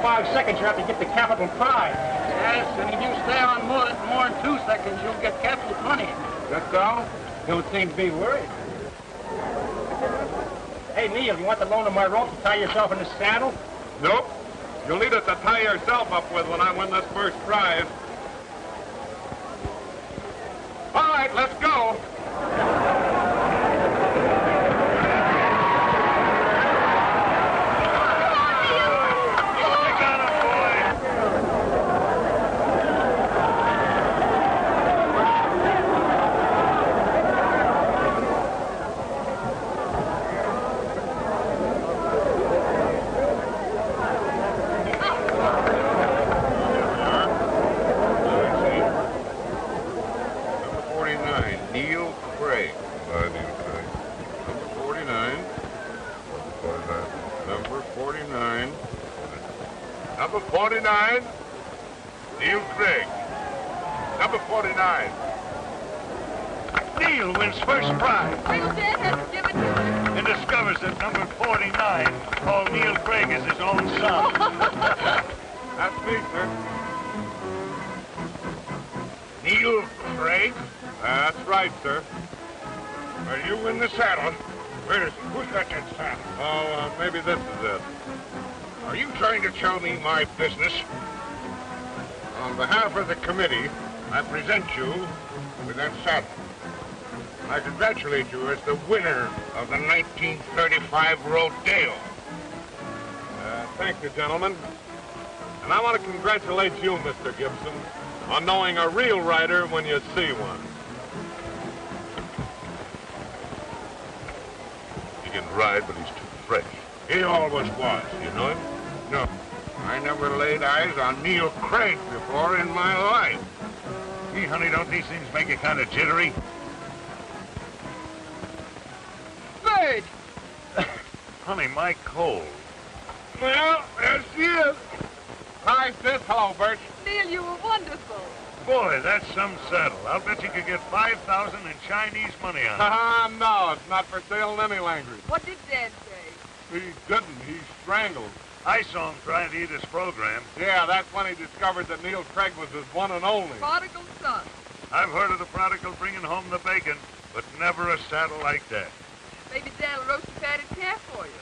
5 seconds, you have to get the capital prize. Yes, and if you stay on more than 2 seconds, you'll get capital money. That's all? Don't seem to be worried. Hey, Neil, you want the loan of my rope to tie yourself in the saddle? Nope. You'll need it to tie yourself up with when I win this first prize. All right, let's go. Number 49, Neil Craig. Number 49. Neil wins first prize Uncle Dad has to give it to him. and discovers that number 49, called Neil Craig, is his own son. That's me, sir. Neil Craig? That's right, sir. Are you in the saddle? Where is it? Who's got that saddle? Oh, maybe this is it. Are you trying to tell me my business? On behalf of the committee, I present you with that saddle. I congratulate you as the winner of the 1935 rodeo. Thank you, gentlemen. And I want to congratulate you, Mr. Gibson, on knowing a real rider when you see one. He can ride, but he's too fresh. He always was. You know him? No. I never laid eyes on Neil Craig before in my life. Gee, honey, don't these things make you kind of jittery? Bird. Honey, my cold. Well, there she is. Hi, sis. Hello, Bert. Neil, you were wonderful. Boy, that's some saddle. I'll bet you could get 5,000 in Chinese money on it. No, it's not for sale in any language. What did Dad say? He didn't. He strangled. I saw him trying to eat his program. Yeah, that's when he discovered that Neil Craig was his one and only. Prodigal son. I've heard of the prodigal bringing home the bacon, but never a saddle like that. Maybe Dad will roast a fatted calf for you.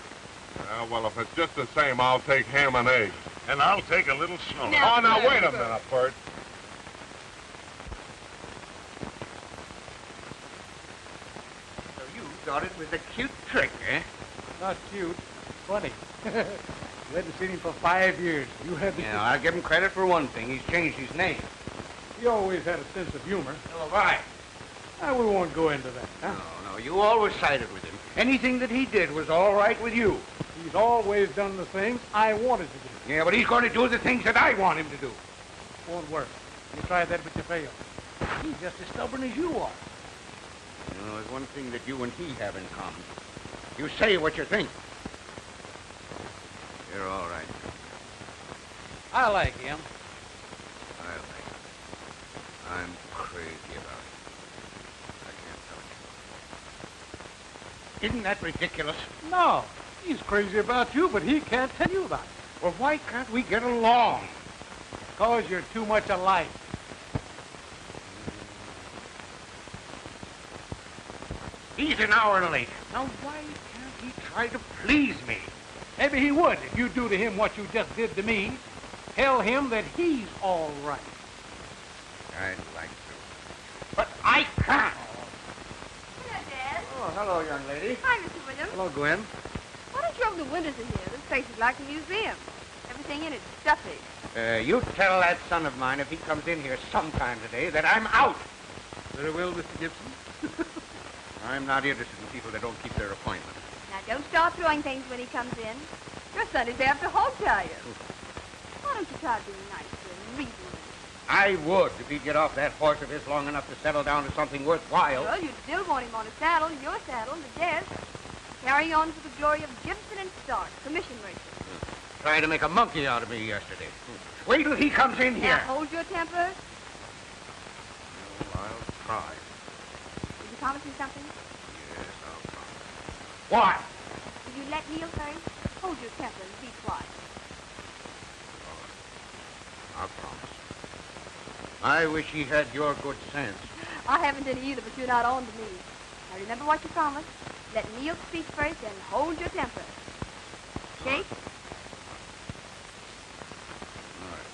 Well, if it's just the same, I'll take ham and eggs. And I'll take a little snow. Now, Oh, now, Bert, wait a Bert. minute, Bert. So you thought it was a cute trick, eh? Not cute. Funny. You hadn't seen him for 5 years. You had to... Yeah, I'll give him credit for one thing. He's changed his name. He always had a sense of humor. So have I. We won't go into that, huh? No, you always sided with him. Anything that he did was all right with you. He's always done the things I wanted to do. Yeah, but he's going to do the things that I want him to do. Won't work. You tried that, but you failed. He's just as stubborn as you are. You know, there's one thing that you and he have in common. You say what you think. You're all right. I like him. I like him. I'm crazy about him. I can't tell you. Isn't that ridiculous? No. He's crazy about you, but he can't tell you about it. Well, why can't we get along? Because you're too much alike. He's an hour late. Now, why can't he try to please me? Maybe he would if you do to him what you just did to me. Tell him that he's all right. I'd like to. But I can't. Hello, Dad. Oh, hello, young lady. Hi, Mr. Williams. Hello, Gwen. Why don't you open the windows in here? This place is like a museum. Everything in it's stuffy. You tell that son of mine if he comes in here sometime today that I'm out. Very well, Mr. Gibson. I'm not interested in people that don't keep their appointments. Now, don't start throwing things when he comes in. Your son is after hog-tie you. Why don't you try being nice to him and reason with him? I would if he'd get off that horse of his long enough to settle down to something worthwhile. Well, you'd still want him on a saddle, your saddle, the desk. Carrying on for the glory of Gibson and Stark, commission merchant. Tried to make a monkey out of me yesterday. Wait till he comes in Now, here. hold your temper. Oh, I'll try. Will you promise me something? Yes, I'll promise. What? Will you let Neil first? Hold your temper and be quiet. I promise. I wish he had your good sense. I haven't any either, but you're not on to me. Now remember what you promised. Let Neil speak first and hold your temper. Okay? All right.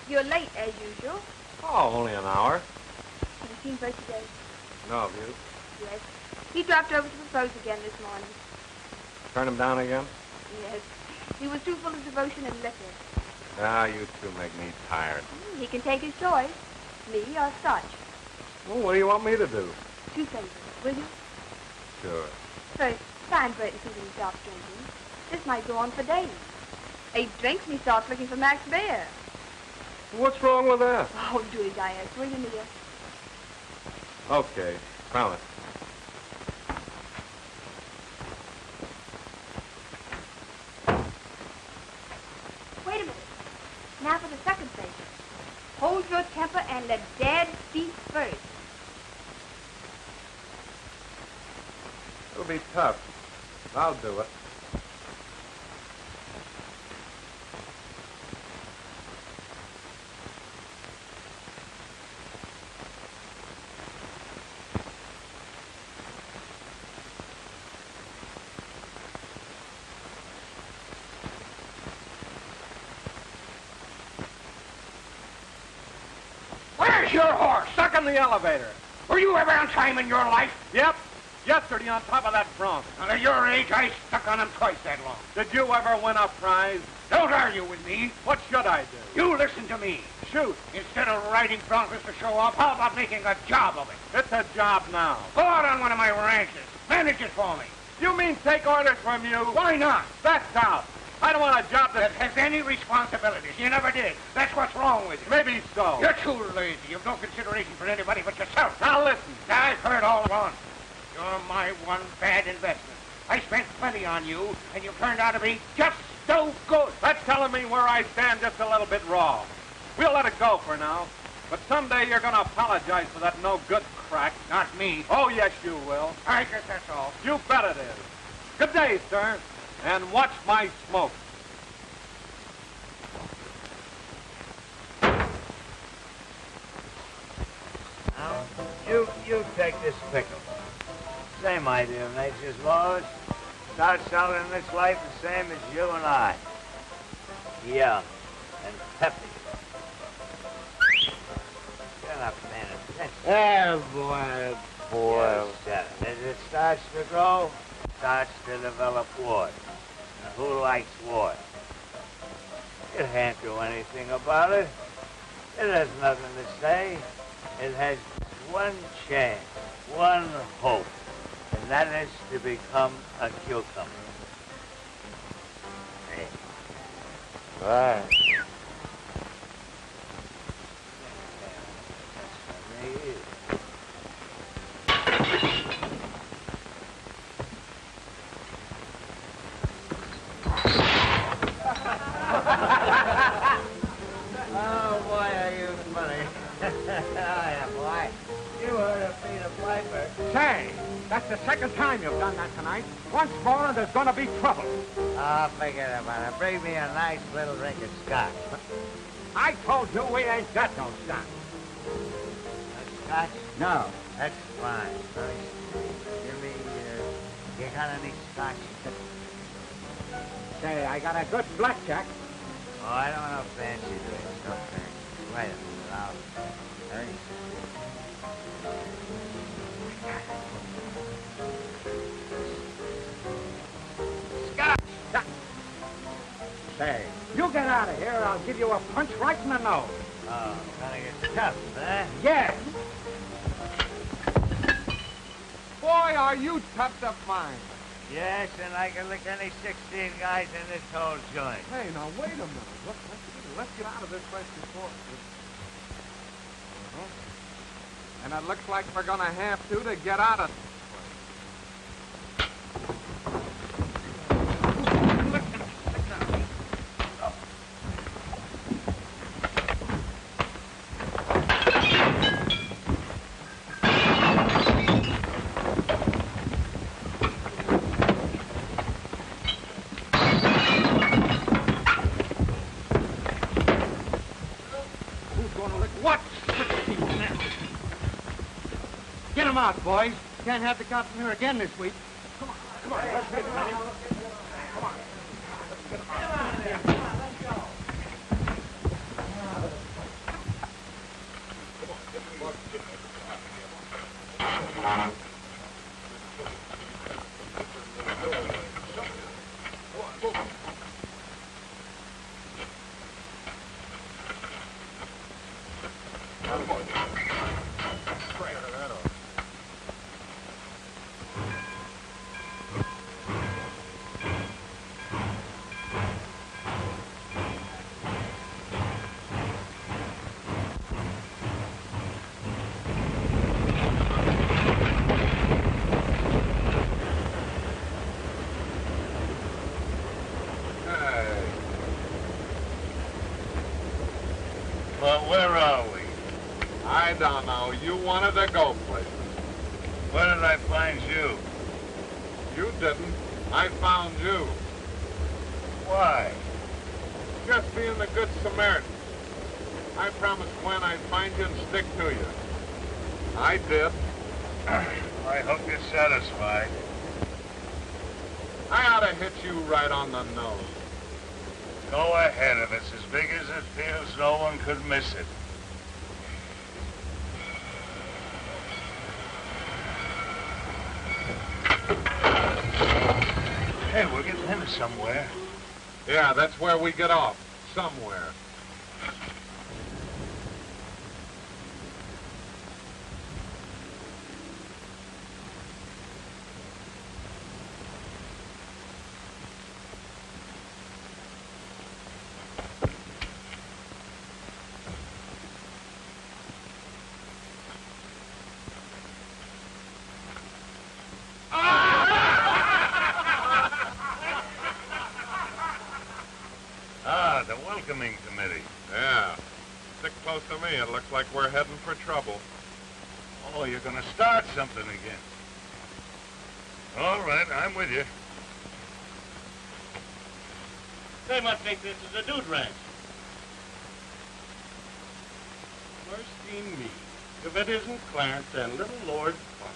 You're late, as usual. Oh, only an hour. Have you seen Bert today? No, have you? Yes. He dropped over to propose again this morning. Turn him down again? Yes. He was too full of devotion and liquor. Ah, you two make me tired. He can take his choice. Me or Stotch. Well, what do you want me to do? 2 favors, will you? Sure. First, find Bert and keep him stop drinking. This might go on for days. He drinks and he starts looking for Max Bear. What's wrong with that? Oh, do it, Diane. Will you, Neil? Okay, promise. Wait a minute. Now for the second favor. Hold your temper and let Dad speak first. It'll be tough. I'll do it. Where's your horse? Stuck in the elevator. Were you ever on time in your life? Yep. Yesterday on top of that bronc. Well, at your age, I stuck on him twice that long. Did you ever win a prize? Don't argue with me. What should I do? You listen to me. Shoot. Instead of riding broncs to show off, how about making a job of it? It's a job now. Go out on one of my ranches. Manage it for me. You mean take orders from you? Why not? That's out. I don't want a job That that... has any responsibilities. You never did. That's what's wrong with you. Maybe so. You're too lazy. You've no consideration for anybody but yourself. Now listen. I've heard all along. You're my one bad investment. I spent plenty on you, and you turned out to be just so good. That's telling me where I stand just a little bit raw. We'll let it go for now. But someday you're going to apologize for that no-good crack. Not me. Oh, yes, you will. I guess that's all. You bet it is. Good day, sir. And watch my smoke. Now, you take this pickle. Same idea, nature's laws. Start selling this life the same as you and I. Young and peppy. You're not paying attention. boy. Yes, as it starts to grow, it starts to develop warts. And who likes warts? You can't do anything about it. It has nothing to say. It has one chance, one hope, and that is to become a cucumber. Hey. Right. Oh, boy, are you funny. Oh, yeah, boy. You heard of Peter Piper. Say, that's the second time you've done that tonight. Once more, and there's going to be trouble. Oh, forget about it. Bring me a nice little drink of scotch. I told you we ain't got no scotch. A scotch? No. That's fine. Give me, you got any scotch? Say, I got a good blackjack. Oh, I don't know fancy drinks. No fancy. Wait a minute. I'll... Hurry. Scotch! Say, you get out of here, or I'll give you a punch right in the nose. Oh, gonna get tough, huh? Yes. Boy, are you tough to find. Yes, and I can lick any 16 guys in this whole joint. Hey, now, wait a minute. Let's get out of this place before... Huh? And it looks like we're going to have to get out of... out, boys. Can't have the cops in here again this week. Come on, let's get ready. Well, where are we? I don't know. You wanted to go places. Where did I find you? You didn't. I found you. Why? Just being the good Samaritan. I promised Gwen I'd find you and stick to you. I did. I hope you're satisfied. I ought to hit you right on the nose. Go ahead. If it's as big as it feels, no one could miss it. Hey, we're getting into somewhere. Yeah, that's where we get off. Somewhere. Ah, the welcoming committee. Yeah. Stick close to me. It looks like we're heading for trouble. Oh, you're gonna start something again. All right, I'm with you. They must think this is a dude ranch. Mercy me. If it isn't Clarence and little Lord Buck.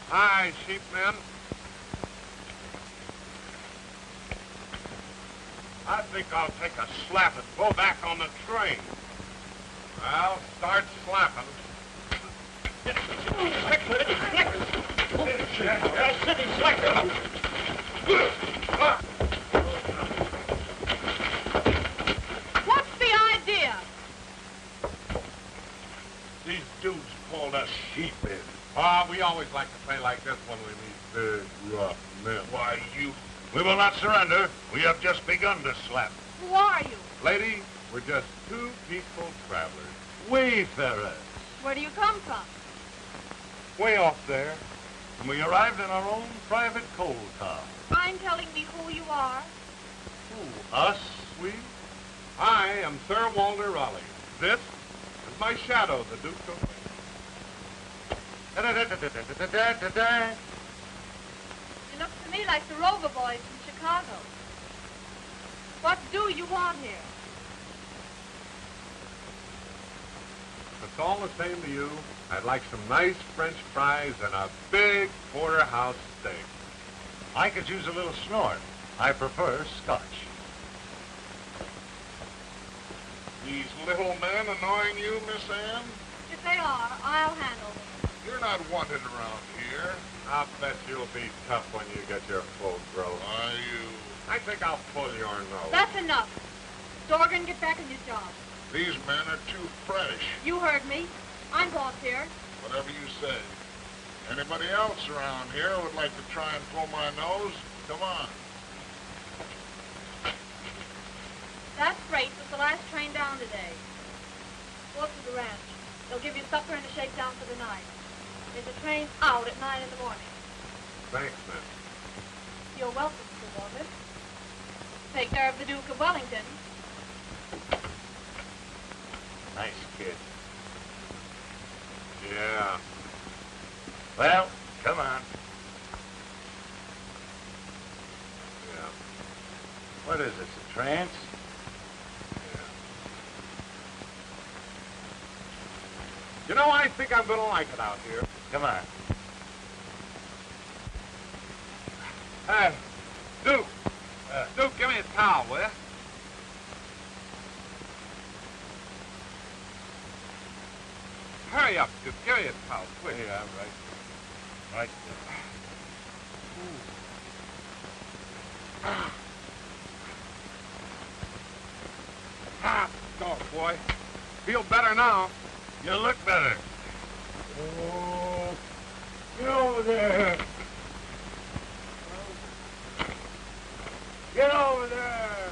Hi, sheepmen. I think I'll take a slap and go back on the train. Well, start slapping. What's the idea? These dudes called us sheepmen. We always like to play like this when we meet big, rough men. Why, we will not surrender. We have just begun to slap. Who are you? Lady, we're just two peaceful travelers. Wayfarers. Where do you come from? Way off there. And we arrived in our own private coal car. Mind telling me who you are? Who, us, sweet? I am Sir Walter Raleigh. This is my shadow, the Duke of... You look to me like the Rover Boys from Chicago. What do you want here? It's all the same to you. I'd like some nice French fries and a big porterhouse steak. I could use a little snort. I prefer Scotch. These little men annoying you, Miss Ann? If they are, I'll handle them. You're not wanted around here. I'll bet you'll be tough when you get your full growth. Are you? I think I'll pull your nose. That's enough. Dorgan, get back on your job. These men are too fresh. You heard me. I'm boss here. Whatever you say. Anybody else around here would like to try and pull my nose? Come on. That freight was the last train down today. Go up to the ranch. They'll give you supper and a shakedown for the night. There's a train out at 9 in the morning. Thanks, miss. You're welcome, Mr. Walter. Take care of the Duke of Wellington. Nice kid. Yeah. Well, come on. Yeah. What is this, a trance? You know, I think I'm going to like it out here. Come on. Hey, Duke. Duke, give me a towel, will you? Hurry up, Duke. Give me a towel, quick. Yeah, right. Go, boy. Feel better now. You look better. Oh, get over there. Get over there.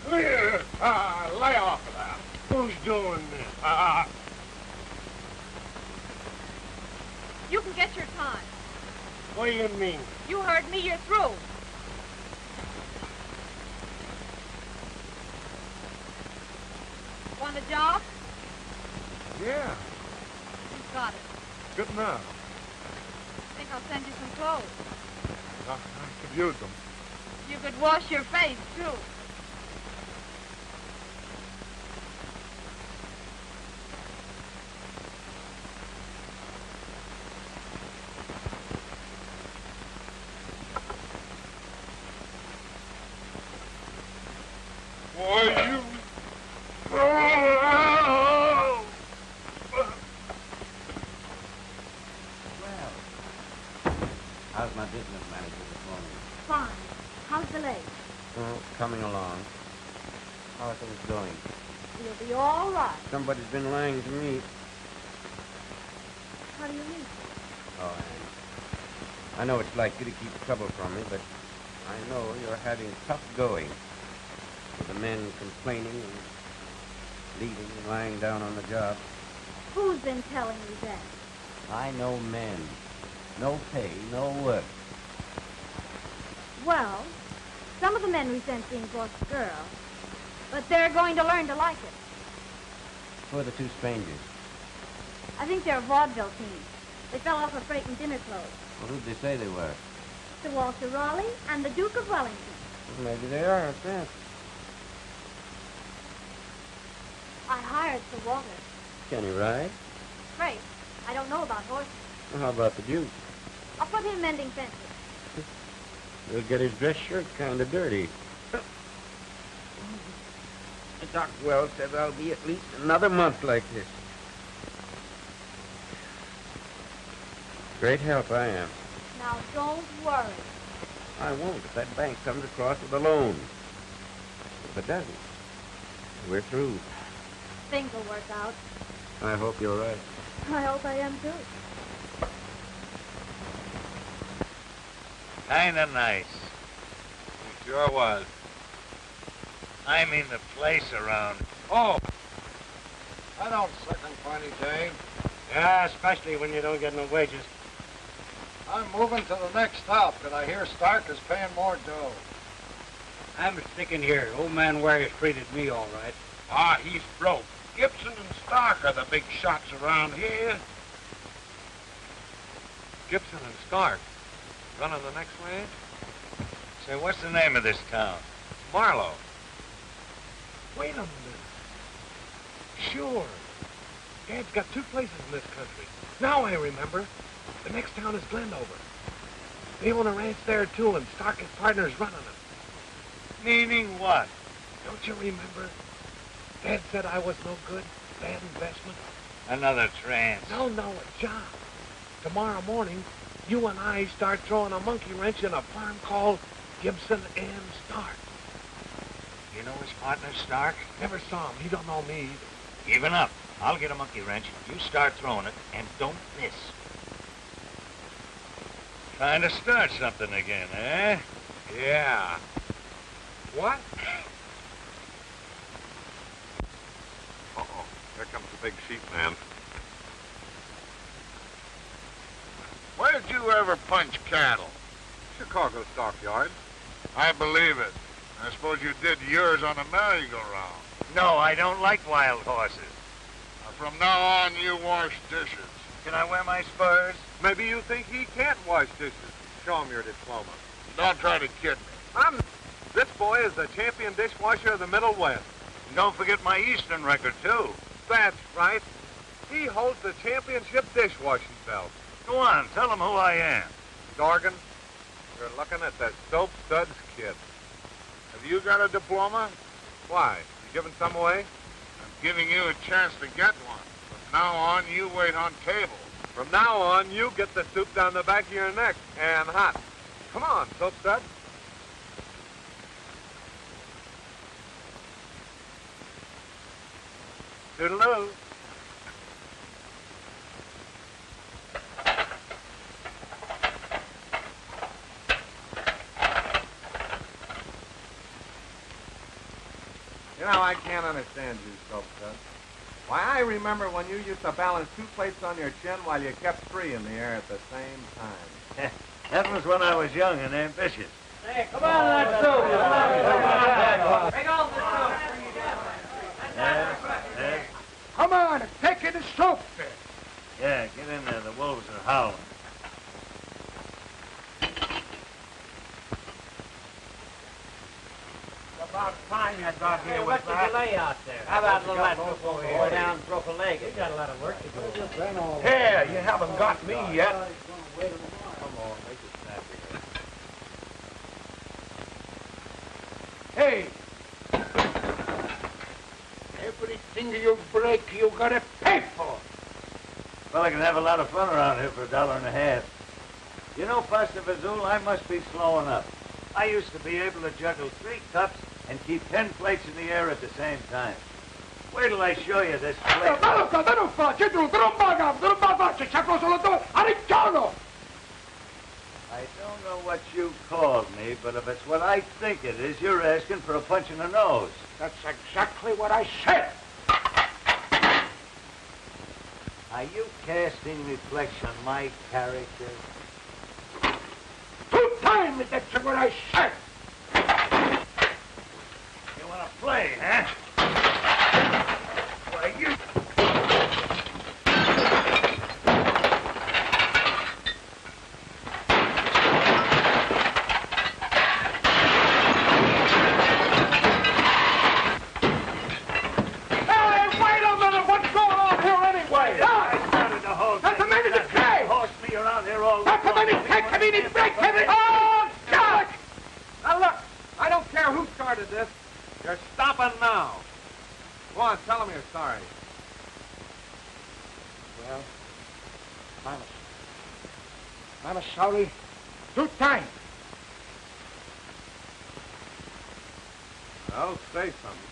Clear. Lay off of that. Who's doing this? You can get your time. What do you mean? You heard me, you're through. Want a job? Yeah, You've got it. good enough. Think I'll send you some clothes. I could use them. You could wash your face, too. Boy, you... Well, how's my business manager this morning? Fine. How's the leg? Oh, coming along. How are things going? You'll be all right. Somebody's been lying to me. How do you mean? Oh, Anne. I know it's like you to keep trouble from me, but I know you're having tough going. With the men complaining and leaving and lying down on the job. Who's been telling you that? I know men. No pay, no work. Well, some of the men resent being bossed girls, but they're going to learn to like it. Who are the two strangers? I think they're a vaudeville team. They fell off a freight in dinner clothes. Well, who'd they say they were? Sir Walter Raleigh and the Duke of Wellington. Well, maybe they are at that. I hired Sir Walter. Can he ride? Great. I don't know about horses. Well, how about the Duke? I'll put him mending fences. He'll get his dress shirt kind of dirty. Doc Wells says I'll be at least another month like this. Great help I am. Now, don't worry. I won't if that bank comes across with a loan. If it doesn't, we're through. Things will work out. I hope you're right. I hope I am, too. Kinda nice. It sure was. I mean the place around. Oh, I don't second funny, Dave. Yeah, especially when you don't get no wages. I'm moving to the next stop, because I hear Stark is paying more dough. I'm sticking here. Old man Ware's treated me all right. Ah, he's broke. Gibson and Stark are the big shots around here. Gibson and Stark. Running the next ranch? Say, what's the name of this town? Marlowe. Wait a minute. Sure. Dad's got two places in this country. Now I remember. The next town is Glendover. They own a ranch there, too, and Stark and partners running it. Meaning what? Don't you remember? Dad said I was no good, bad investment. Another trance. No, a job. Tomorrow morning, you and I start throwing a monkey wrench in a farm called Gibson and Stark. You know his partner, Stark? Never saw him. He don't know me either. Even up. I'll get a monkey wrench. You start throwing it, and don't miss. Trying to start something again, eh? Yeah. What? Uh-oh. Here comes the big sheep man. Where'd you ever punch cattle? Chicago stockyards. I believe it. I suppose you did yours on a merry-go-round. No, I don't like wild horses. From now on, you wash dishes. Can I wear my spurs? Maybe you think he can't wash dishes. Show him your diploma. Don't try to kid me. This boy is the champion dishwasher of the Middle West. And don't forget my Eastern record, too. That's right. He holds the championship dishwashing belt. Go on, tell them who I am. Dorgan, you're looking at the Soap Suds kid. Have you got a diploma? Why? You giving some away? I'm giving you a chance to get one. From now on, you wait on table. From now on, you get the soup down the back of your neck, and hot. Come on, Soap Stud. Toodaloo. You know, I can't understand you, Soap Stud. Why, I remember when you used to balance 2 plates on your chin while you kept 3 in the air at the same time. That was when I was young and ambitious. Hey, come on, that soup. Bring on the soup. Yes. Come on, take in the soup. Yeah, get in there. The wolves are howling. About time you got here with that. What's the delay out there? How about a little soup over here? Go down, broke a leg. You got a lot of work to do. Here, you haven't got me yet. Come on, make it snappy. Hey! Everything you break, you gotta pay for. Well, I can have a lot of fun around here for $1.50. You know, Pastor Vazul, I must be slowing up. I used to be able to juggle 3 cups and keep 10 plates in the air at the same time. Wait till I show you this plate. I don't know what you called me, but if it's what I think it is, you're asking for a punch in the nose. That's exactly what I said. Are you casting reflection on my character? 2 times that's what I said. You want to play, huh? Why, you... This. You're stopping now. Go on, tell him you're sorry. Well, I'm sorry 2 times. Well, say something.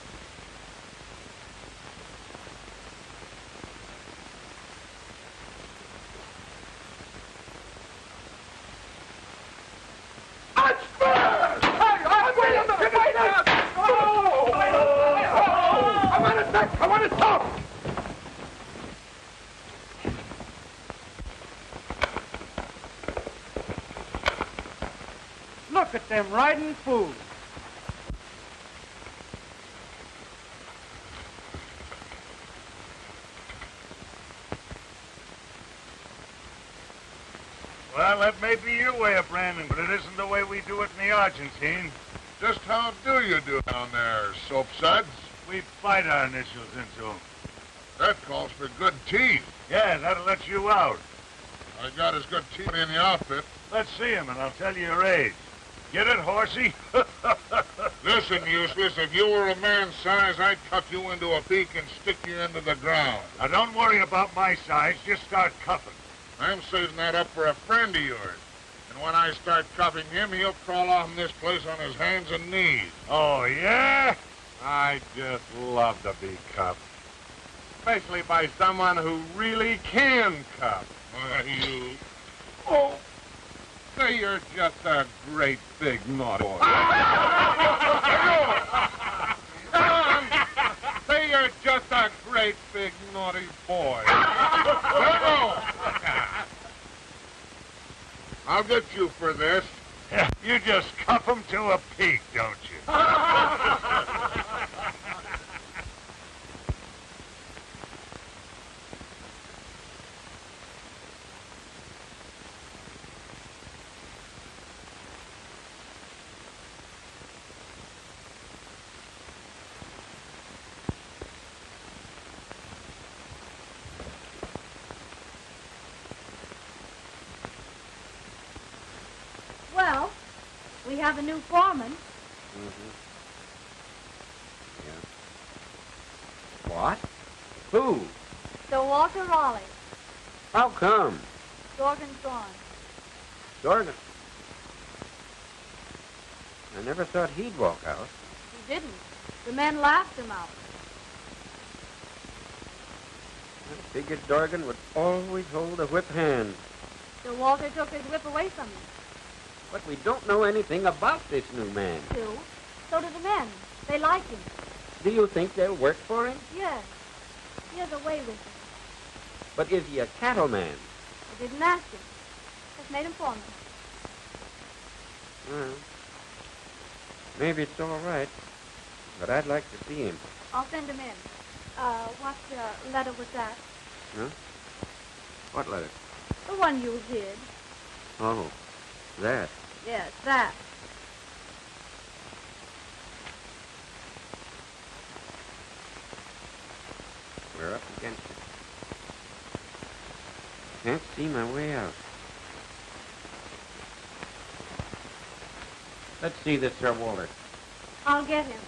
I want to talk! Look at them riding fools. Well, that may be your way of branding, but it isn't the way we do it in the Argentine. Just how do you do down there, Soap Suds? We bite our initials into them. That calls for good teeth. Yeah, that'll let you out. I got as good teeth in the outfit. Let's see him, and I'll tell you your age. Get it, horsey? Listen, Useless, if you were a man's size, I'd tuck you into a peak and stick you into the ground. Now, don't worry about my size. Just start cuffing. I'm saving that up for a friend of yours. And when I start cuffing him, he'll crawl off this place on his hands and knees. Oh, yeah? I just love to be cuffed. Especially by someone who really can cuff. You... Oh, say you're just a great big naughty boy. Say you're just a great big naughty boy. I'll get you for this. Yeah, you just cuff him to a peak, don't you? have a new foreman. Mm-hmm. Yeah. What? Who? Sir Walter Raleigh. How come? Dorgan's gone. Dorgan. I never thought he'd walk out. He didn't. The men laughed him out. I figured Dorgan would always hold a whip hand. Sir Walter took his whip away from him. But we don't know anything about this new man. Too. So do the men. They like him. Do you think they'll work for him? Yes. He has a way with him. But is he a cattleman? I didn't ask him. Just made him foreman. Well, maybe it's all right. But I'd like to see him. I'll send him in. What letter was that? Huh? What letter? The one you hid. Oh, that. Yes, that. We're up against it. Can't see my way out. Let's see this Sir Walter. I'll get him.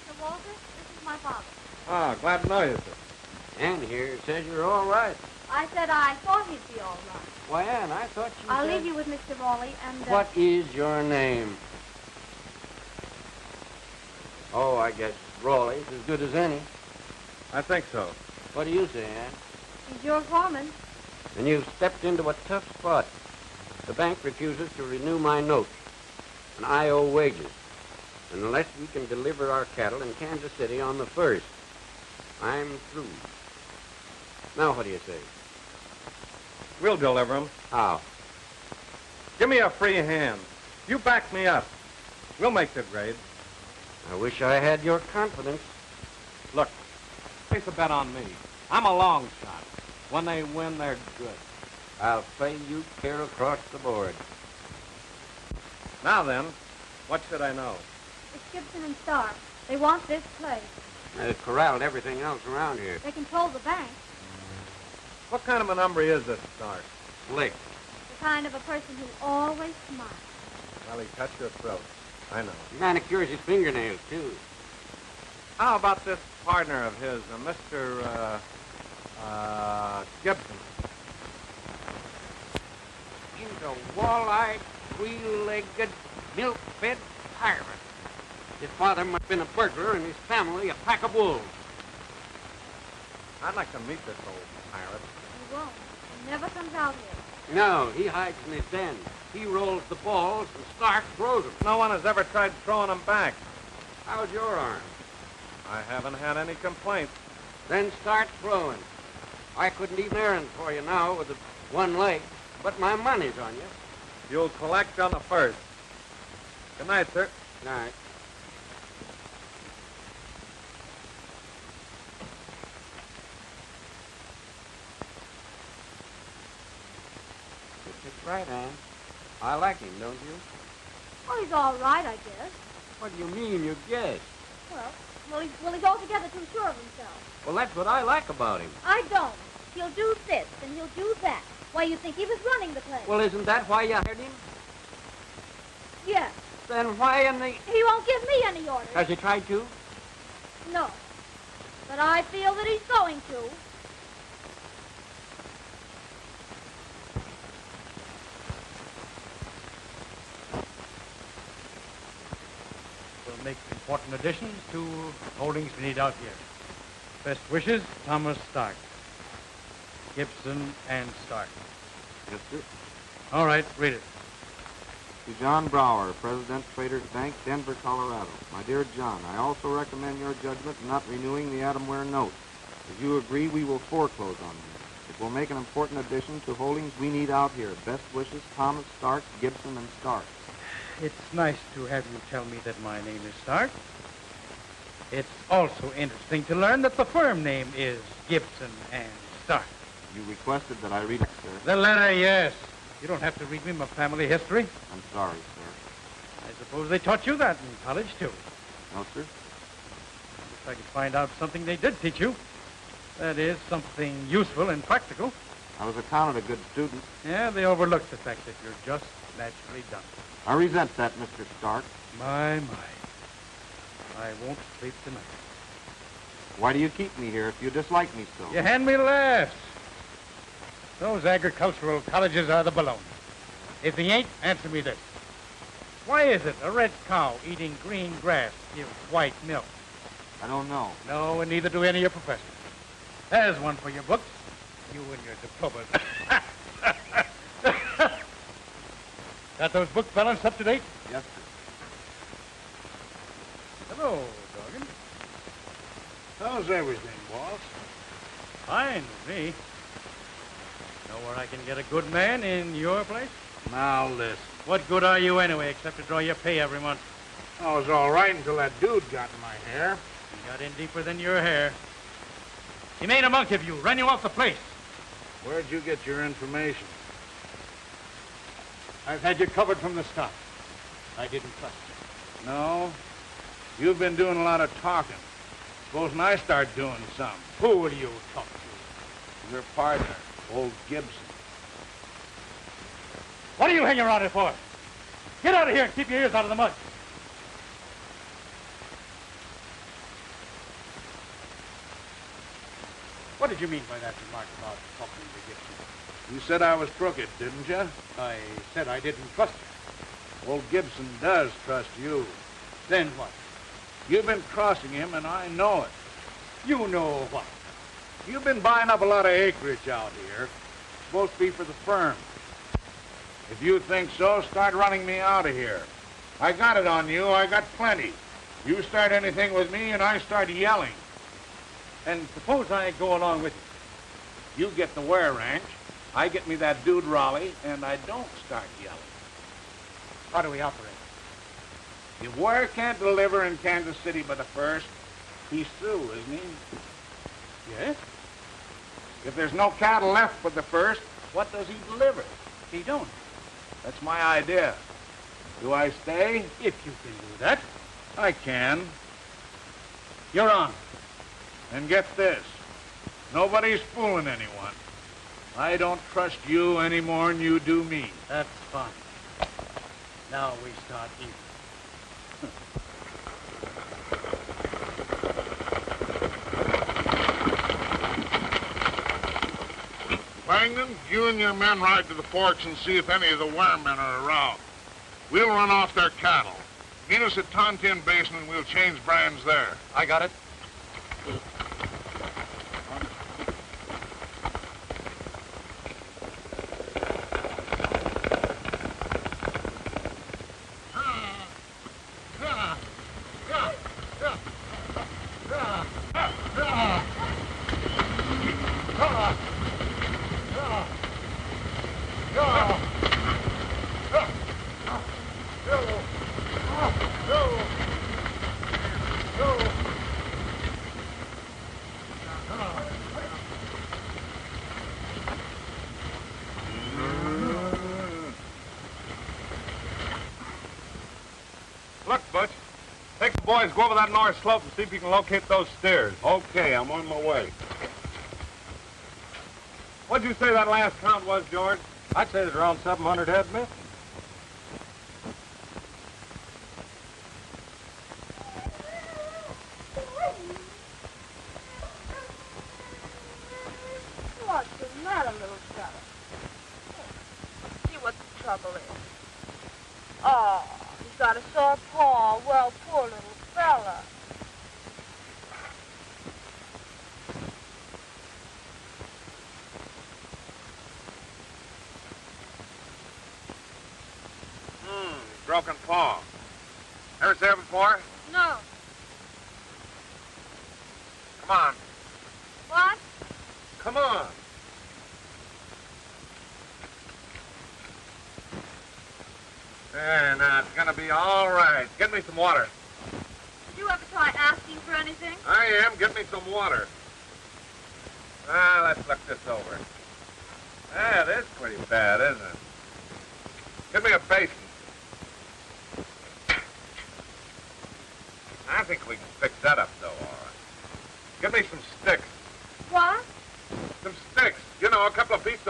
Sir Walter, this is my father. Ah, glad to know you, sir. Ann here says you're all right. I said I thought he'd be all right. Why, Ann, I thought you I'll said... leave you with Mr. Raleigh and... What is your name? Oh, I guess Rawley's as good as any. I think so. What do you say, Ann? He's your foreman. And you've stepped into a tough spot. The bank refuses to renew my note, and I owe wages. Unless we can deliver our cattle in Kansas City on the 1st, I'm through. Now what do you say? We'll deliver them. How? Give me a free hand. You back me up. We'll make the grade. I wish I had your confidence. Look, place a bet on me. I'm a long shot. When they win, they're good. I'll pay you clear across the board. Now then, what should I know? It's Gibson and Stark. They want this place. They've corralled everything else around here. They control the bank. What kind of an hombre is this Stark? Slick. The kind of a person who always smiles. Well, he cut your throat. I know. He manicures his fingernails, too. How about this partner of his, Mr. Gibson? He's a wall-eyed, three-legged, milk-fed pirate. His father must have been a burglar and his family a pack of wolves. I'd like to meet this old pirate. He won't. He never comes out here. No, he hides in his den. He rolls the balls and Stark throws them. No one has ever tried throwing them back. How's your arm? I haven't had any complaints. Then start throwing. I couldn't even errand for you now with the one leg, but my money's on you. You'll collect on the 1st. Good night, sir. Good night. It's right, Ann. I like him, don't you? Well, he's all right, I guess. What do you mean, you guess? Well, he's altogether too sure of himself. Well, that's what I like about him. I don't. He'll do this, and he'll do that. Why, you think he was running the place? Well, isn't that why you hired him? Yes. Then why in the... He won't give me any orders. Has he tried to? No. But I feel that he's going to. We'll make important additions to holdings we need out here. Best wishes, Thomas Stark. Gibson and Stark. Yes, sir. All right, read it. To John Brower, President Traders Bank, Denver, Colorado. My dear John, I also recommend your judgment in not renewing the Adamware note. If you agree, we will foreclose on them. It will make an important addition to holdings we need out here. Best wishes, Thomas Stark, Gibson, and Stark. It's nice to have you tell me that my name is Stark. It's also interesting to learn that the firm name is Gibson and Stark. You requested that I read it, sir. The letter, yes. You don't have to read me my family history. I'm sorry, sir. I suppose they taught you that in college, too. No, sir. Wish I could find out something they did teach you. That is, something useful and practical. I was accounted a good student. Yeah, they overlook the fact that you're just naturally dumb. I resent that, Mr. Stark. My. I won't sleep tonight. Why do you keep me here if you dislike me so? You hand me laughs. Those agricultural colleges are the baloney. If they ain't, answer me this. Why is it a red cow eating green grass gives white milk? I don't know. No, and neither do any of your professors. There's one for your books. You and your diplomas. Got those books balanced up to date? Yes, sir. Hello, Dorgan. How's everything, boss? Fine with me. Know where I can get a good man in your place? Now listen. What good are you anyway, except to draw your pay every month? I was all right until that dude got in my hair. He got in deeper than your hair. He made a monk of you, ran you off the place. Where'd you get your information? I've had you covered from the start. I didn't trust you. No. You've been doing a lot of talking. Supposing I start doing some. Who will you talk to? Your partner, old Gibson. What are you hanging around here for? Get out of here and keep your ears out of the mud. What did you mean by that remark about talking to Gibson? You said I was crooked, didn't you? I said I didn't trust you. Old Gibson does trust you. Then what? You've been crossing him, and I know it. You know what? You've been buying up a lot of acreage out here. Supposed to be for the firm. If you think so, start running me out of here. I got it on you. I got plenty. You start anything with me, and I start yelling. And suppose I go along with you. You get the Ware Ranch. I get me that dude Raleigh, and I don't start yelling. How do we operate? If Ware can't deliver in Kansas City by the 1st, he's through, isn't he? Yes? If there's no cattle left for the 1st, what does he deliver? He don't. That's my idea. Do I stay? If you can do that. I can. You're on. And get this. Nobody's fooling anyone. I don't trust you any more than you do me. That's fine. Now we start even. Langdon, you and your men ride to the forks and see if any of the Ware men are around. We'll run off their cattle. Meet us at Tontin Basin and we'll change brands there. I got it. Look, Butch. Take the boys, go over that north slope and see if you can locate those steers. Okay, I'm on my way. What'd you say that last count was, George? I'd say there's around 700 head missing. What's the matter, little fella? See what the trouble is. Oh, he's got a sore paw. Well, poor little fella. Broken paw. Ever see it before? No. Come on. What? Come on. There, now, it's gonna be all right. Get me some water. Did you ever try asking for anything? I am. Get me some water. Let's look this over. This is pretty bad, isn't it? Give me a basin. I think we can fix that up, though, all right. Give me some sticks. What?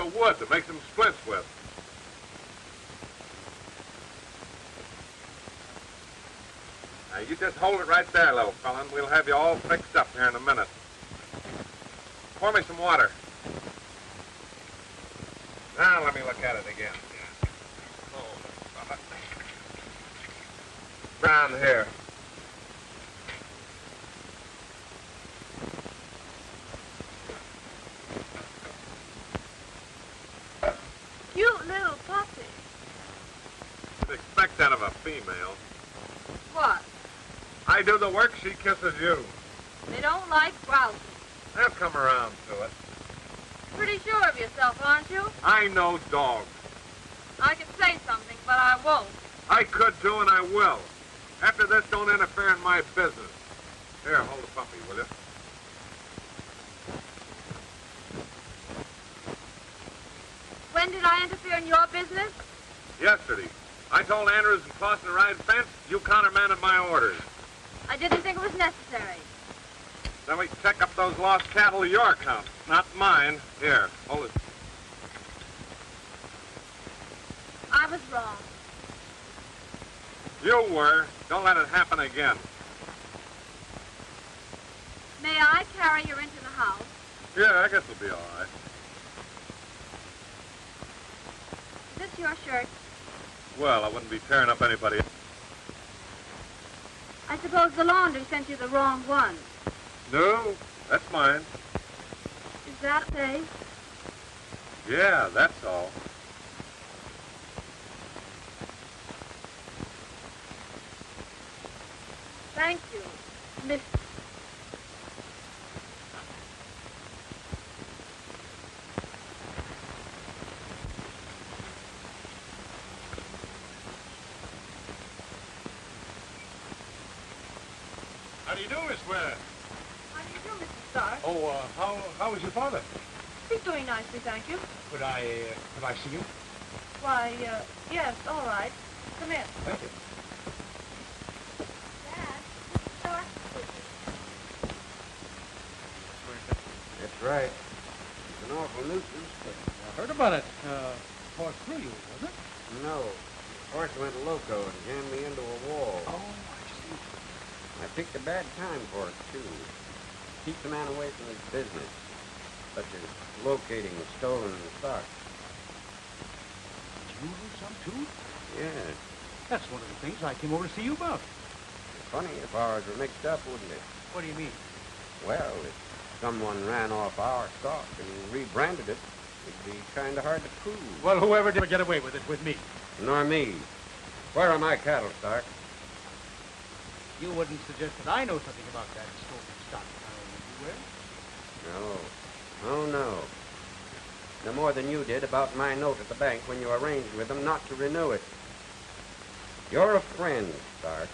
of wood to make some splints with. Now, you just hold it right there, little fella, and we'll have you all fixed up here in a minute. Pour me some water. Now, let me look at it again. Oh, Brown here. Cute little puppy. You'd expect that of a female. What? I do the work, she kisses you. They don't like grouses. They'll come around to it. Pretty sure of yourself, aren't you? I know dogs. I could say something, but I won't. I could too, and I will. After this, don't interfere in my business. Here, hold the puppy, will you? When did I interfere in your business? Yesterday. I told Andrews and Clausen to ride fence. You countermanded my orders. I didn't think it was necessary. Then we check up those lost cattle of your account, not mine. Here, hold it. I was wrong. You were. Don't let it happen again. May I carry you into the house? Yeah, I guess it'll be all right. Is this your shirt? Well, I wouldn't be tearing up anybody. I suppose the laundry sent you the wrong one. No, that's mine. Is that safe? Yeah, that's all. Thank you, Miss. How do you do, Miss Ware? How do you do, Mr. Stark? Oh, how is your father? He's doing nicely, thank you. Could I see you? Why, yes, all right. Come in. Thank you. Dad, Mr. Stark. That's right. It's an awful nuisance, but I heard about it. Horse through you, wasn't it? no. The horse went loco and jammed me into a wall. Oh, I see. I picked a bad time for it, too. Keeps a man away from his business, such as locating stolen stock. Did you lose some, too? Yes. That's one of the things I came over to see you about. Funny if ours were mixed up, wouldn't it? What do you mean? Well, if someone ran off our stock and rebranded it, it'd be kind of hard to prove. Well, whoever did get away with it with me. Nor me. Where are my cattle, Stark? You wouldn't suggest that I know something about that stolen stock, would you, Ware? No. Oh, no. No more than you did about my note at the bank when you arranged with them not to renew it. You're a friend, Stark.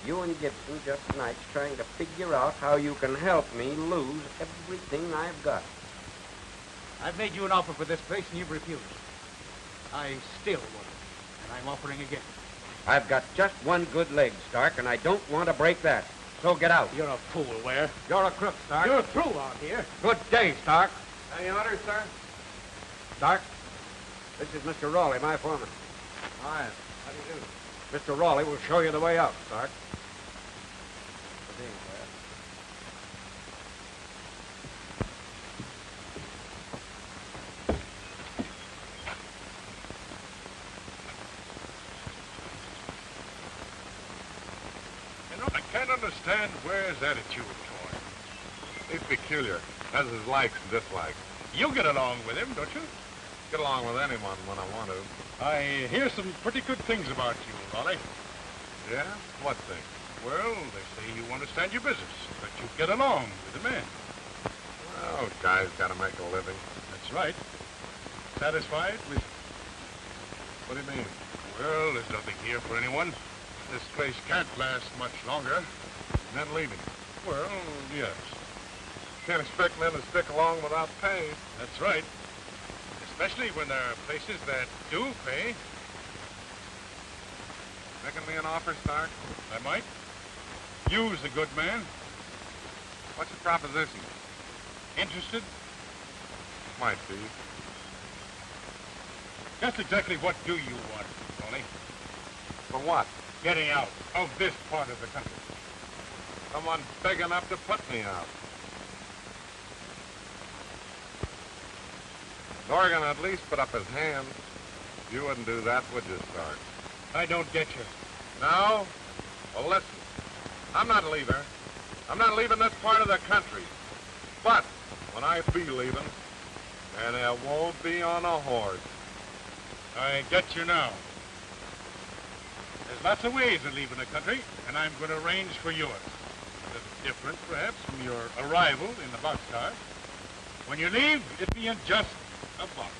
You and Gibson just tonight's trying to figure out how you can help me lose everything I've got. I've made you an offer for this place and you've refused. I still want it, and I'm offering again. I've got just one good leg, Stark, and I don't want to break that. So get out. You're a fool, Ware. You're a crook, Stark. You're through out here. Good day, Stark. Any orders, sir? Stark, this is Mr. Raleigh, my foreman. Hi. How do you do? Mr. Raleigh will show you the way out, Stark. You know, I can't understand Ware's attitude toward him. He's peculiar, has his likes and dislikes. You get along with him, don't you? Get along with anyone when I want to. I hear some pretty good things about you, Raleigh. Yeah? What thing? Well, they say you understand your business, that you get along with the men. Well, guys got to make a living. That's right. Satisfied with... What do you mean? Well, there's nothing here for anyone. This place can't last much longer. Men leaving. Well, yes. Can't expect men to stick along without pay. That's right. Especially when there are places that do pay. Making me an offer, Stark? I might. You's a good man. What's your proposition? Interested? Might be. Just exactly what do you want, Tony? For what? Getting out of this part of the country. Someone big enough to put me out. Dorgan at least put up his hand. You wouldn't do that, would you, Stark? I don't get you. No? Well, listen. I'm not leaving. I'm not leaving this part of the country. But when I be leaving, and it won't be on a horse. I get you now. There's lots of ways of leaving the country, and I'm going to arrange for yours. It's different, perhaps, from your arrival in the boxcar. When you leave, it being just a box.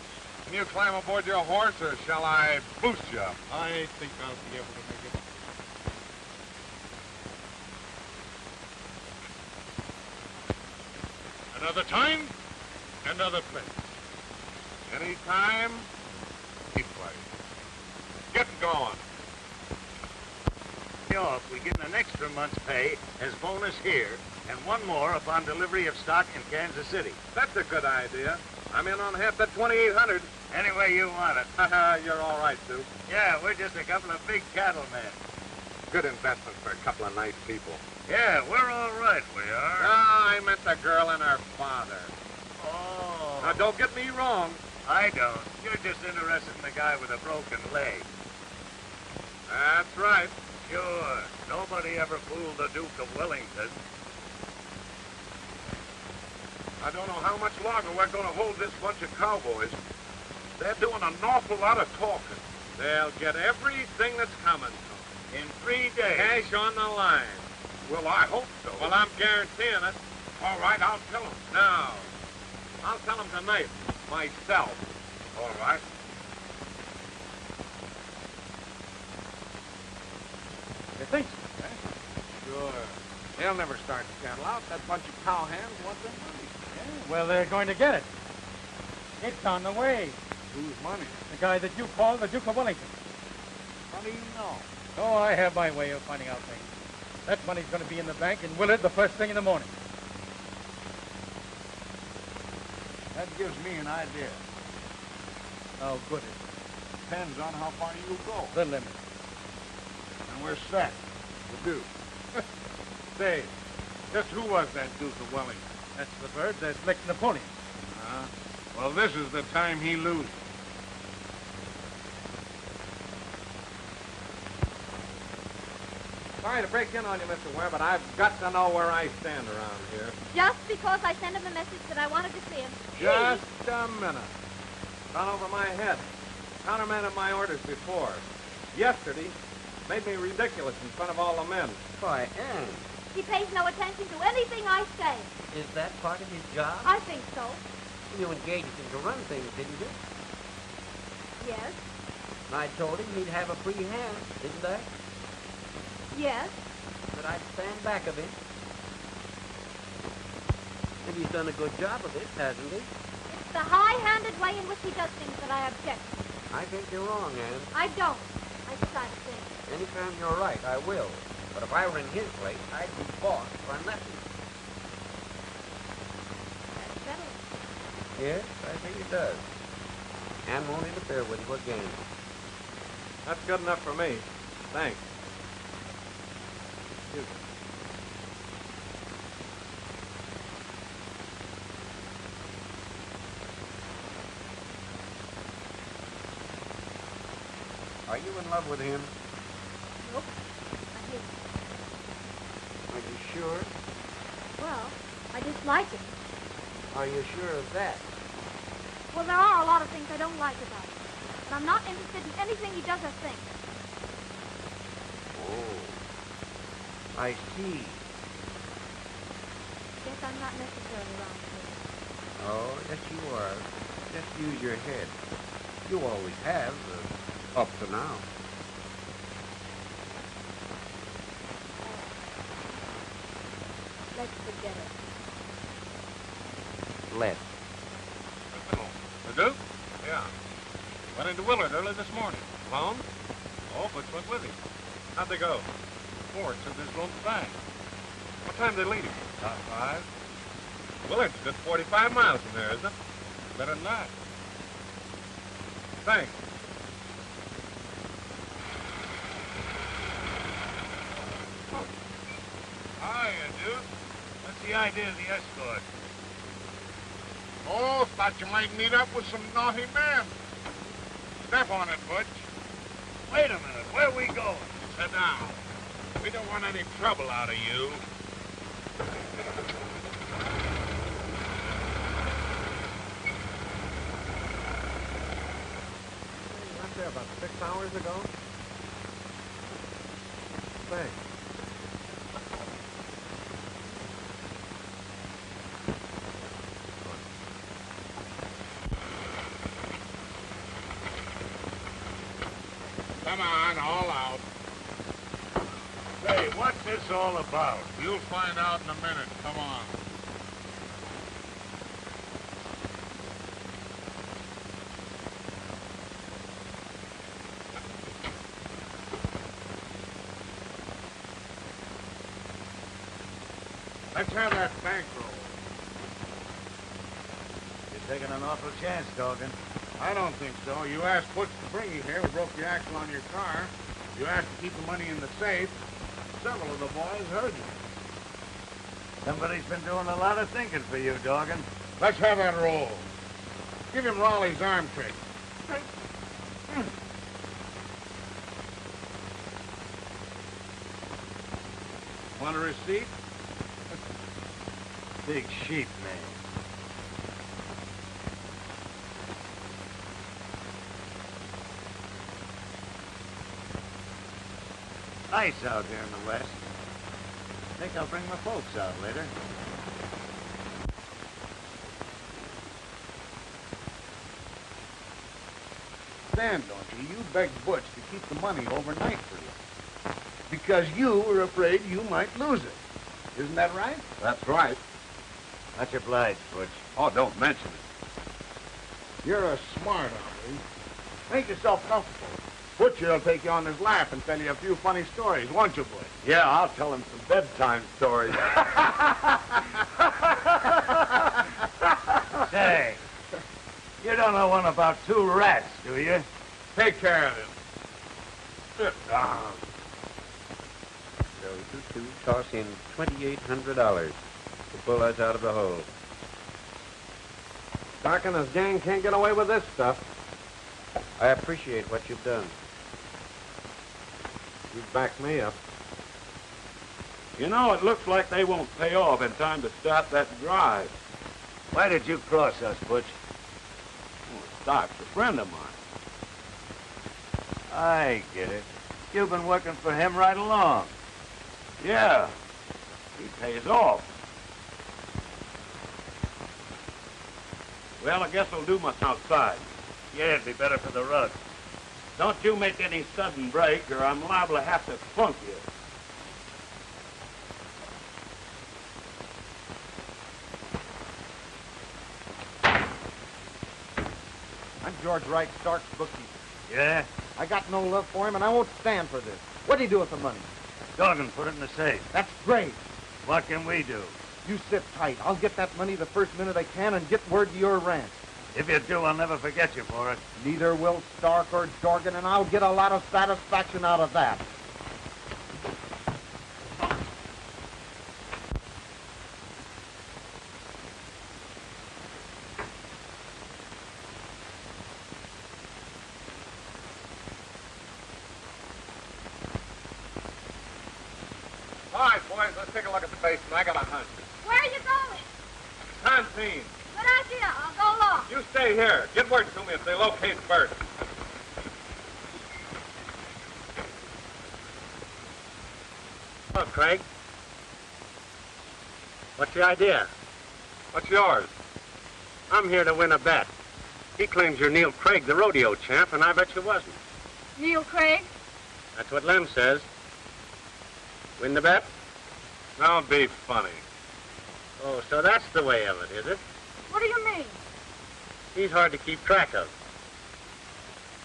Can you climb aboard your horse, or shall I boost you up? I think I'll be able to make it. Another time, another place. Any time, any place. Get going. Off, we give an extra month's pay as bonus here, and one more upon delivery of stock in Kansas City. That's a good idea. I'm in on half that 2,800. Any way you want it. You're all right, Sue. Yeah, we're just a couple of big cattlemen. Good investment for a couple of nice people. Yeah, we're all right, we are. I meant the girl and her father. Oh. Now, don't get me wrong. I don't. You're just interested in the guy with a broken leg. That's right. Sure. Nobody ever fooled the Duke of Wellington. I don't know how much longer we're going to hold this bunch of cowboys. They're doing an awful lot of talking. They'll get everything that's coming to them. In 3 days. Cash on the line. Well, I hope so. Well, I'm guaranteeing it. All right, I'll tell him. No. I'll tell them tonight, myself. All right. You think so, eh? Sure. They'll never start the cattle out. That bunch of cowhands want their money. Yeah, well, they're going to get it. It's on the way. Whose money? The guy that you call the Duke of Wellington. How do you know? Oh, I have my way of finding out things. That money's going to be in the bank in Willard the first thing in the morning. That gives me an idea. How good is it? Depends on how far you go. The limit. And we're set. The Duke. Say, just who was that Duke of Wellington? That's the bird that licked Napoleon. Well, this is the time he loses. Sorry to break in on you, Mr. Ware, but I've got to know where I stand around here. Just because I sent him a message that I wanted to see him. Just a minute. Gone over my head. Countermanded my orders before. Yesterday, made me ridiculous in front of all the men. Why, Anne, He pays no attention to anything I say. is that part of his job? I think so. You engaged him to run things, didn't you? Yes. I told him he'd have a free hand, didn't I? Yes. That I'd stand back of him. And he's done a good job of it, hasn't he? It's the high-handed way in which he does things that I object to. I think you're wrong, Anne. I don't. I decide things. Anytime you're right, I will. But if I were in his place, I'd be boss for nothing. That's better. Yes, I think it does. Anne won't interfere with you again. That's good enough for me. Thanks. Excuse me. Are you in love with him? Nope. I hate him. Are you sure? Well, I dislike him. Are you sure of that? Well, there are a lot of things I don't like about him. But I'm not interested in anything he does or thinks. Oh, I see. Guess I'm not necessarily around here. Oh, yes, you are. Just use your head. You always have, up to now. Let's forget it. Let's. The Duke? Yeah. Went into Willard early this morning. Alone? Oh, Butch went with him. How'd they go? Ford said there's room to find. What time did they leave? About 5. Willard's a good 45 miles from there, isn't it? Better than that. Thanks. you, Duke. What's the idea of the escort? Oh, thought you might meet up with some naughty men. Step on it, Butch. Wait a minute. Where are we going? Sit down. We don't want any trouble out of you. You went there about 6 hours ago? Thanks. Come on, all out. Say, what's this all about? You'll find out in a minute. Come on. Let's have that bankroll. You're taking an awful chance, Dorgan. I don't think so. You asked Butch to bring you here. We broke the axle on your car. You asked to keep the money in the safe. Several of the boys heard you. Somebody's been doing a lot of thinking for you, Dorgan. Let's have that roll. Give him Raleigh's arm trick. Want a receipt? Big sheep man. Nice out here in the West. Think I'll bring my folks out later. Stand, don't you? You begged Butch to keep the money overnight for you. Because you were afraid you might lose it. Isn't that right? That's right. Much obliged, Butch. Oh, don't mention it. You're a smart hombre. Make yourself comfortable. Butch will take you on his lap and tell you a few funny stories, won't you, Butch? Yeah, I'll tell him some bedtime stories. Say, you don't know one about two rats, do you? Take care of him. Sit down. So you two toss in $2,800 to pull us out of the hole. Doc and his gang can't get away with this stuff. I appreciate what you've done. You back me up. You know, it looks like they won't pay off in time to start that drive. Why did you cross us, Butch? Well, Doc's a friend of mine. I get it. You've been working for him right along. Yeah, he pays off. Well, I guess I'll do my outside. Yeah, it'd be better for the rug. Don't you make any sudden break, or I'm liable to have to funk you. I'm George Wright, Stark's bookkeeper. Yeah? I got no love for him, and I won't stand for this. What'd he do with the money? Dorgan put it in the safe. That's great. What can we do? You sit tight. I'll get that money the first minute I can and get word to your ranch. If you do, I'll never forget you for it. Neither will Stark or Dorgan, and I'll get a lot of satisfaction out of that. All right, boys, let's take a look at the basement. I got a hunch. Where are you going? Canteen. Good idea. I'll go along. You stay here. Get word to me if they locate Bert. Hello, Craig. What's the idea? What's yours? I'm here to win a bet. He claims you're Neil Craig, the rodeo champ, and I bet you wasn't. Neil Craig? That's what Lem says. Win the bet? Don't be funny. Oh, so that's the way of it, is it? What do you mean? He's hard to keep track of.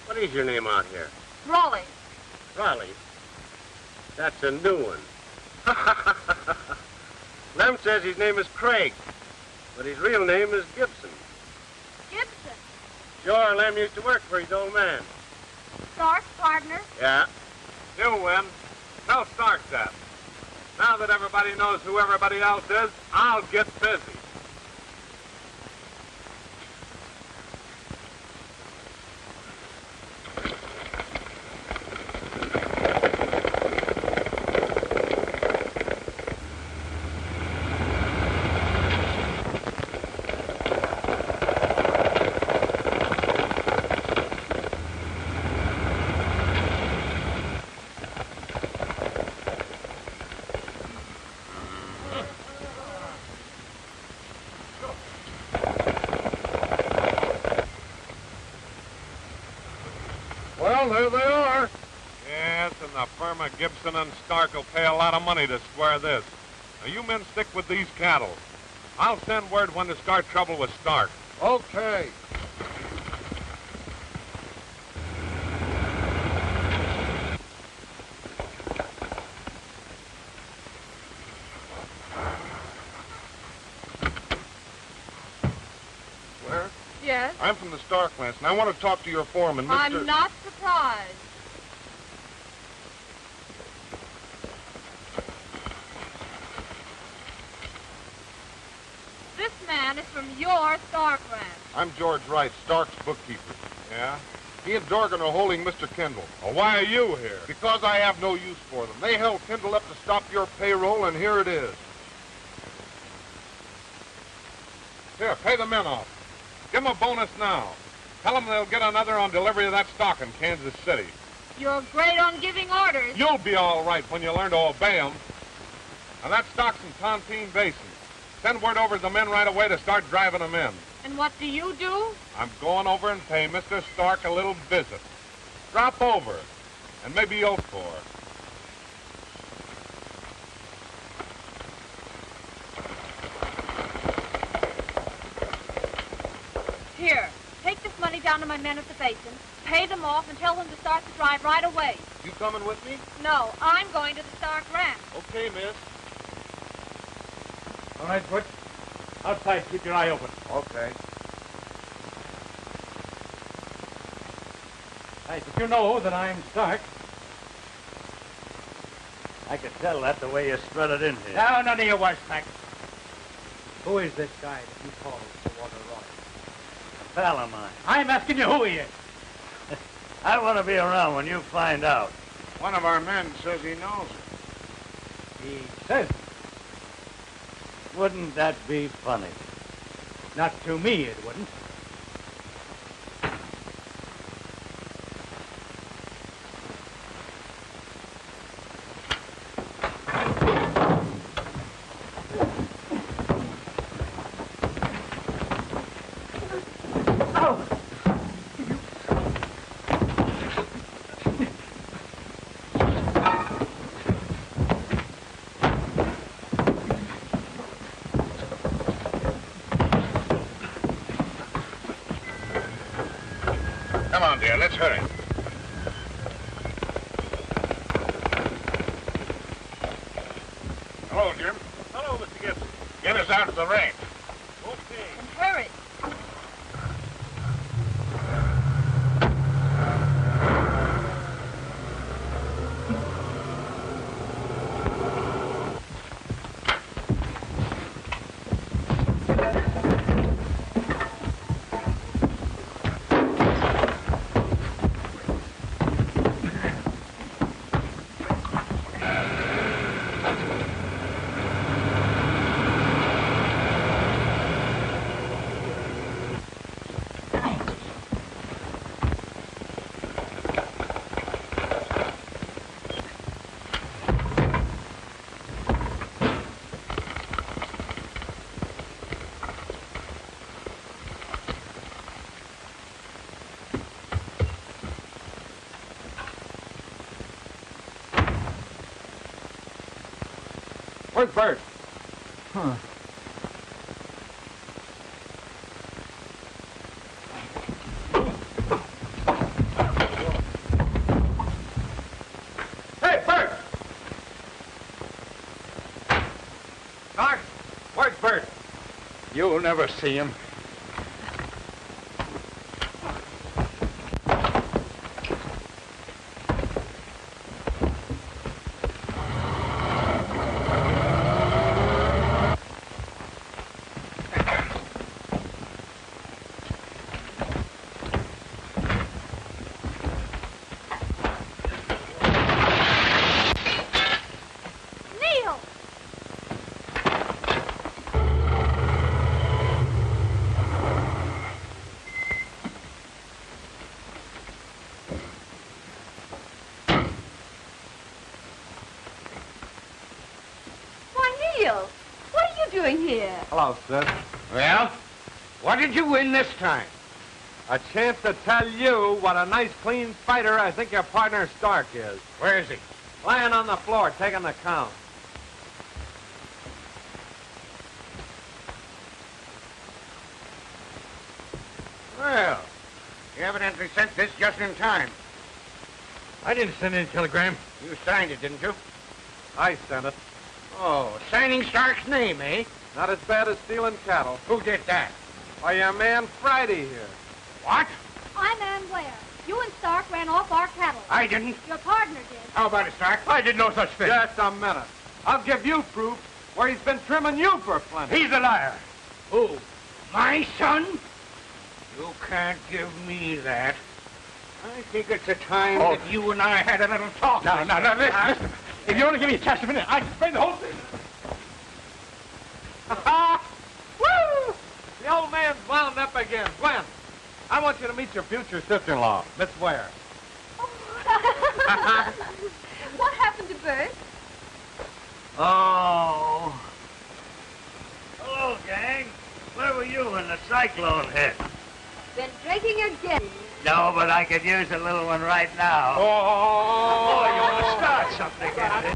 What is your name out here? Raleigh. Raleigh. That's a new one. Lem says his name is Craig, but his real name is Gibson. Gibson. Sure, Lem used to work for his old man. Stark's partner. Yeah. You win. Tell Stark that. Now that everybody knows who everybody else is, I'll get busy. Well, there they are. Yes, and the firm of Gibson and Stark will pay a lot of money to square this. Now, you men stick with these cattle. I'll send word when to start trouble with Stark. Okay. Where? Yes? I'm from the Stark Ranch, and I want to talk to your foreman, Mr. I'm not surprised. This man is from your Stark Ranch. I'm George Wright, Stark's bookkeeper. Yeah? He and Dorgan are holding Mr. Kendall. Well, why are you here? Because I have no use for them. They held Kendall up to stop your payroll, and here it is. Here, pay the men off. Give them a bonus now. Tell them they'll get another on delivery of that stock in Kansas City. You're great on giving orders. You'll be all right when you learn to obey them. Now, that stock's in Tontine Basin. Send word over to the men right away to start driving them in. And what do you do? I'm going over and pay Mr. Stark a little visit. Drop over, and maybe you'll for. Here, take this money down to my men at the basin, pay them off, and tell them to start the drive right away. You coming with me? No, I'm going to the Stark Ranch. Okay, miss. All right, Butch. Outside, keep your eye open. Okay. Hey, did you know that I'm Stark? I could tell that the way you strutted in here. No, none of your washback. Who is this guy that you call Walter Roy? A pal of mine. I'm asking you who he is. I want to be around when you find out. One of our men says he knows it. He says, Wouldn't that be funny? not to me it wouldn't. Come on, dear, let's hurry. Hello, Jim. Hello, Mr. Gibson. Get us out to the ranch. Okay. And hurry. Where's Bert? Hey, Bert! Stark, where's Bert? You'll never see him. here. Hello, sis. Well, what did you win this time? A chance to tell you what a nice, clean fighter I think your partner Stark is. Where is he? Lying on the floor, taking the count. Well, you evidently sent this just in time. I didn't send any telegram. You signed it, didn't you? I sent it. Oh, signing Stark's name, eh? Not as bad as stealing cattle. Who did that? Why, your man Friday here. What? I'm Ann Blair. You and Stark ran off our cattle. I didn't. Your partner did. How about it, Stark? I did no such thing. Just a minute. I'll give you proof where he's been trimming you for plenty. He's a liar. Who? My son? You can't give me that. I think it's a time that you and I had a little talk. No, listen. If you only give me just a minute, I can explain the whole thing. Woo! The old man's wound up again. Gwen, I want you to meet your future sister-in-law, Miss Ware. What happened to Bert? Oh. Hello, gang. Where were you when the cyclone hit? Been drinking again. No, but I could use a little one right now. Oh, you want to start something in